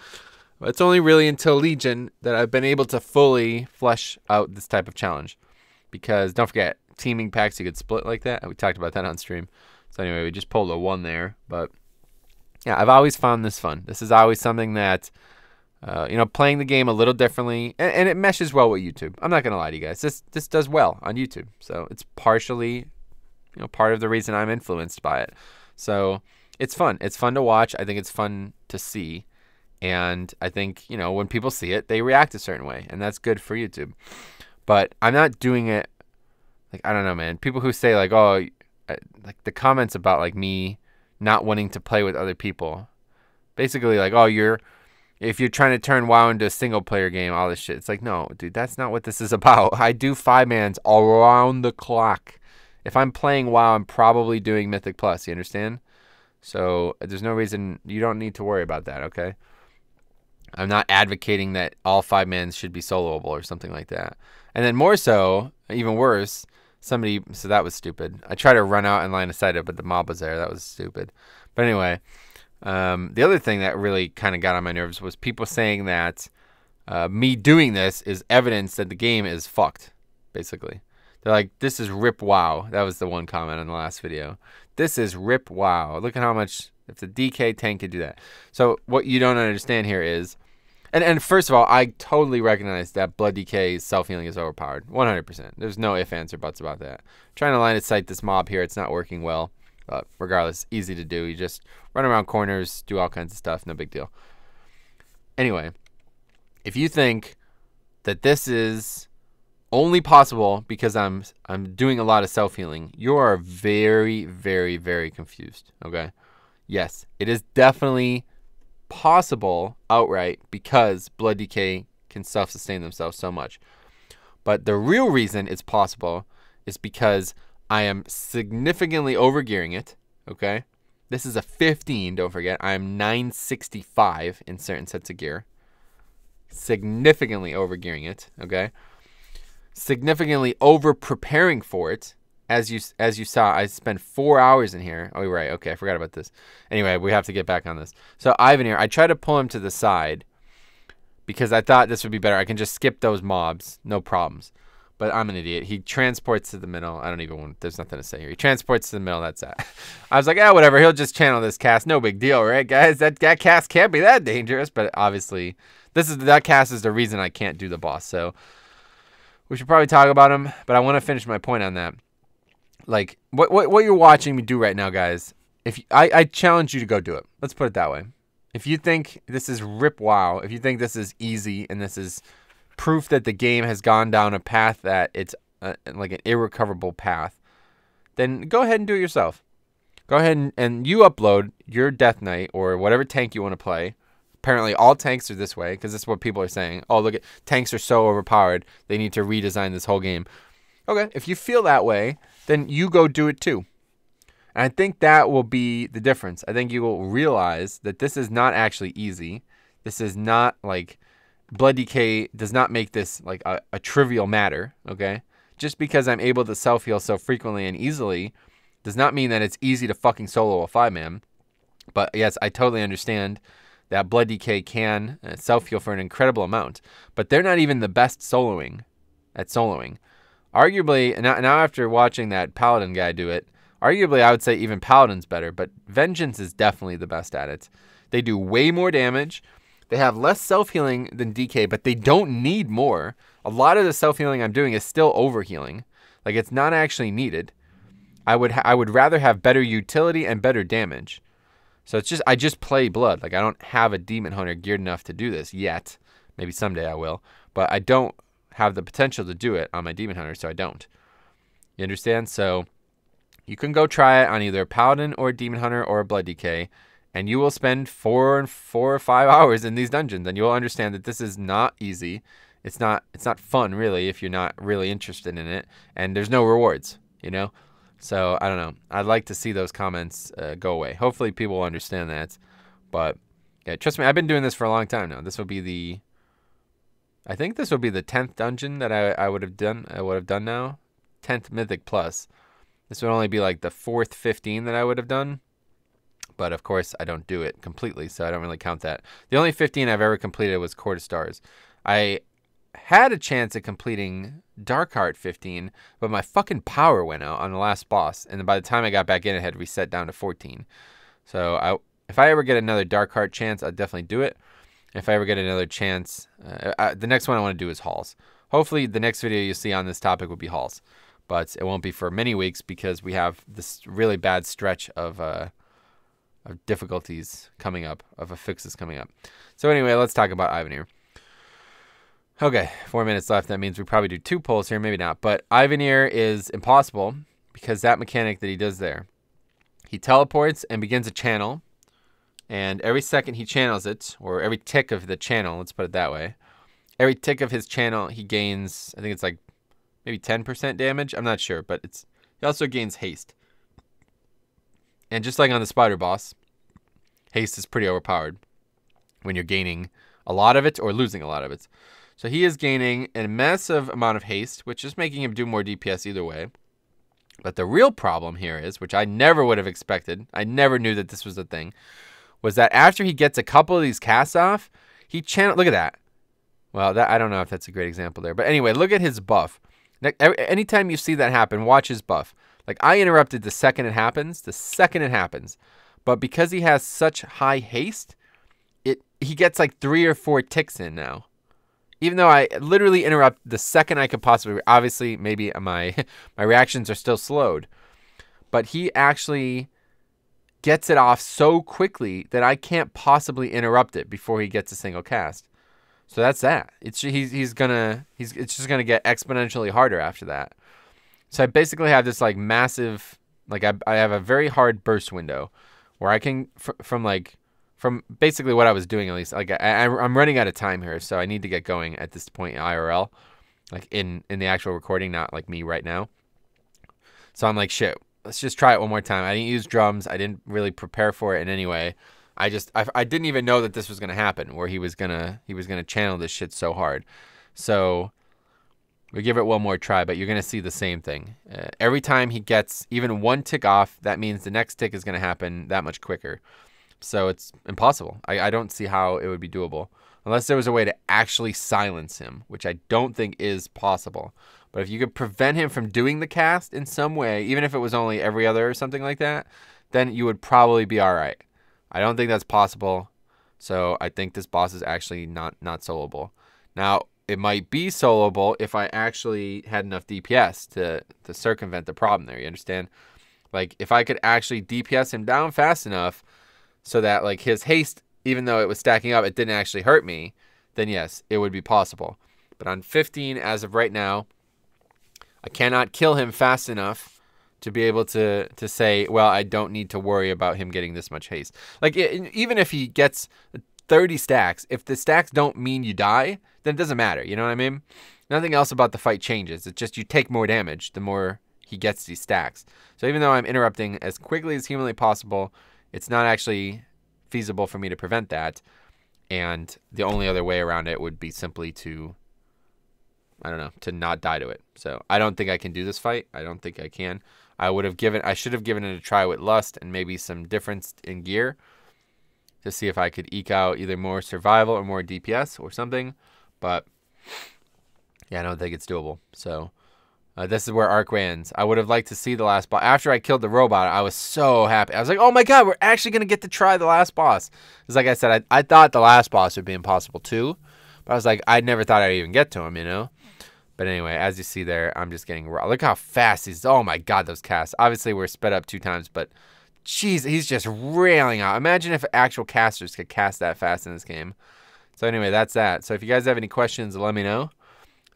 A: But it's only really until Legion that I've been able to fully flesh out this type of challenge. Because don't forget, teaming packs you could split like that. We talked about that on stream. So anyway, we just pulled a 1 there. But yeah, I've always found this fun. This is always something that you know, playing the game a little differently, and it meshes well with YouTube. I'm not gonna lie to you guys. This does well on YouTube, so it's partially, you know, part of the reason I'm influenced by it. So it's fun. It's fun to watch. I think it's fun to see, and I think, you know, when people see it, they react a certain way, and that's good for YouTube. But I'm not doing it like, I don't know, man. People who say like, oh, like the comments about like me not wanting to play with other people, basically like, oh, if you're trying to turn WoW into a single-player game, all this shit. It's like, no, dude, that's not what this is about. I do 5-mans around the clock. If I'm playing WoW, I'm probably doing Mythic Plus, you understand? So there's no reason, you don't need to worry about that, okay? I'm not advocating that all 5-mans should be soloable or something like that. And then more so, even worse, so that was stupid. I tried to run out and line of sight it, but the mob was there. That was stupid. But anyway, the other thing that really kind of got on my nerves was people saying that me doing this is evidence that the game is fucked, basically. They're like, this is rip WoW. That was the one comment on the last video. This is rip WoW. Look at how much, if the DK tank could do that. So what you don't understand here is, and first of all, I totally recognize that blood DK self-healing is overpowered. 100%. There's no ifs, ands, or buts about that. Trying to line of sight this mob here, it's not working well. But regardless, easy to do. You just run around corners, do all kinds of stuff. No big deal. Anyway, if you think that this is only possible because I'm doing a lot of self-healing, you are very, very, very confused. Okay? Yes, it is definitely possible outright because blood decay can self-sustain themselves so much. But the real reason it's possible is because I am significantly overgearing it, okay? This is a 15, don't forget. I am 965 in certain sets of gear. Significantly overgearing it, okay? Significantly over-preparing for it. As you saw, I spent 4 hours in here. Oh, right, okay, I forgot about this. Anyway, we have to get back on this. So Ivan here, I tried to pull him to the side because I thought this would be better. I can just skip those mobs, no problems. But I'm an idiot. He transports to the middle. I don't even want, there's nothing to say here. He transports to the middle, that's that. I was like, yeah, whatever. He'll just channel this cast. No big deal, right, guys? That cast can't be that dangerous. But obviously, that cast is the reason I can't do the boss. So we should probably talk about him. But I want to finish my point on that. Like, what you're watching me do right now, guys, I challenge you to go do it. Let's put it that way. If you think this is rip wow, if you think this is easy and this is proof that the game has gone down a path that it's like an irrecoverable path, then go ahead and do it yourself. Go ahead and you upload your Death Knight or whatever tank you want to play. Apparently all tanks are this way because this is what people are saying. Oh, look, tanks are so overpowered. They need to redesign this whole game. Okay, if you feel that way, then you go do it too. And I think that will be the difference. I think you will realize that this is not actually easy. This is not like... Blood decay does not make this like a trivial matter, okay? Just because I'm able to self-heal so frequently and easily does not mean that it's easy to fucking solo a 5-man. But yes, I totally understand that blood decay can self-heal for an incredible amount. But they're not even the best soloing at soloing. Arguably, now after watching that Paladin guy do it, arguably I would say even Paladin's better. But Vengeance is definitely the best at it. They do way more damage. They have less self-healing than DK, but they don't need more. A lot of the self-healing I'm doing is still overhealing. Like, it's not actually needed. I would rather have better utility and better damage. So it's just, I just play blood. Like, I don't have a demon hunter geared enough to do this yet. Maybe someday I will, but I don't have the potential to do it on my demon hunter, so I don't. You understand? So you can go try it on either a paladin or a demon hunter or a blood DK, and you will spend 4 or 5 hours in these dungeons, and you will understand that this is not easy. It's not fun, really, if you're not really interested in it, and there's no rewards, you know? So, I don't know. I'd like to see those comments go away. Hopefully people will understand that, but yeah, trust me, I've been doing this for a long time now. This will be the, I think this will be the 10th dungeon that I would have done. I would have done now. 10th Mythic Plus. This would only be like the 4th 15 that I would have done. But of course, I don't do it completely, so I don't really count that. The only 15 I've ever completed was Court of Stars. I had a chance at completing Darkheart 15, but my fucking power went out on the last boss. And by the time I got back in, it had reset down to 14. So if I ever get another Darkheart chance, I'd definitely do it. If I ever get another chance, the next one I want to do is Halls. Hopefully, the next video you see on this topic will be Halls. But it won't be for many weeks because we have this really bad stretch of difficulties coming up, of affixes coming up. So anyway, let's talk about Ivanir. Okay, 4 minutes left. That means we probably do 2 polls here, maybe not. But Ivanir is impossible because that mechanic that he does there. He teleports and begins a channel. And every second he channels it, or every tick of the channel, let's put it that way. Every tick of his channel, he gains, I think it's like maybe 10% damage. I'm not sure, but he also gains haste. And just like on the spider boss, haste is pretty overpowered when you're gaining a lot of it or losing a lot of it. So he is gaining a massive amount of haste, which is making him do more DPS either way. But the real problem here is, which I never would have expected, I never knew that this was a thing, was that after he gets a couple of these casts off, he channel. Look at that. Well, that I don't know if that's a great example there. But anyway, look at his buff. Anytime you see that happen, watch his buff. Like, I interrupted the second it happens. The second it happens. But because he has such high haste, he gets like 3 or 4 ticks in now. Even though I literally interrupt the second I could possibly. Obviously, maybe my reactions are still slowed. But he actually gets it off so quickly that I can't possibly interrupt it before he gets a single cast. So that's that. It's just gonna get exponentially harder after that. So I basically have this like massive, like I have a very hard burst window where I can from basically what I was doing, at least, like I'm running out of time here, so I need to get going at this point in IRL, like in the actual recording, not like me right now. So I'm like, shit, let's just try it one more time. I didn't use drums. I didn't really prepare for it in any way. I didn't even know that this was gonna happen, where he was gonna channel this shit so hard. So we give it one more try, but you're gonna see the same thing. Every time he gets even 1 tick off, that means the next tick is gonna happen that much quicker. So it's impossible. I don't see how it would be doable unless there was a way to actually silence him, which I don't think is possible. But if you could prevent him from doing the cast in some way, even if it was only every other or something like that, then you would probably be all right. I don't think that's possible. So I think this boss is actually not soloable. Now, it might be soloable if I actually had enough DPS to circumvent the problem there. You understand? Like, if I could actually DPS him down fast enough so that, like, his haste, even though it was stacking up, it didn't actually hurt me, then yes, it would be possible. But on 15, as of right now, I cannot kill him fast enough to be able to say, well, I don't need to worry about him getting this much haste. Like, even if he gets 30 stacks, if the stacks don't mean you die, then it doesn't matter. You know what I mean? Nothing else about the fight changes. It's just you take more damage the more he gets these stacks. So even though I'm interrupting as quickly as humanly possible, it's not actually feasible for me to prevent that. And the only other way around it would be simply to, I don't know, to not die to it. So I don't think I can do this fight. I don't think I can. I should have given it a try with Lust and maybe some difference in gear to see if I could eke out either more survival or more DPS or something. But yeah, I don't think it's doable. So this is where Arcway ends. I would have liked to see the last boss. After I killed the robot, I was so happy. I was like, oh my god, we're actually going to get to try the last boss. Because like I said, I thought the last boss would be impossible too. But I was like, I never thought I'd even get to him, you know? But anyway, as you see there, I'm just getting raw. Look how fast he's. Oh my God, those casts. Obviously, we're sped up 2 times, but jeez, he's just railing out. Imagine if actual casters could cast that fast in this game. So anyway, that's that. So if you guys have any questions, let me know.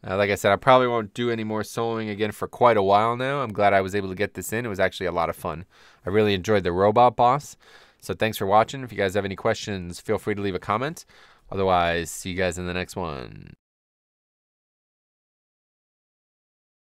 A: Like I said, I probably won't do any more soloing again for quite a while now. I'm glad I was able to get this in. It was actually a lot of fun. I really enjoyed the robot boss. So thanks for watching. If you guys have any questions, feel free to leave a comment. Otherwise, see you guys in the next one.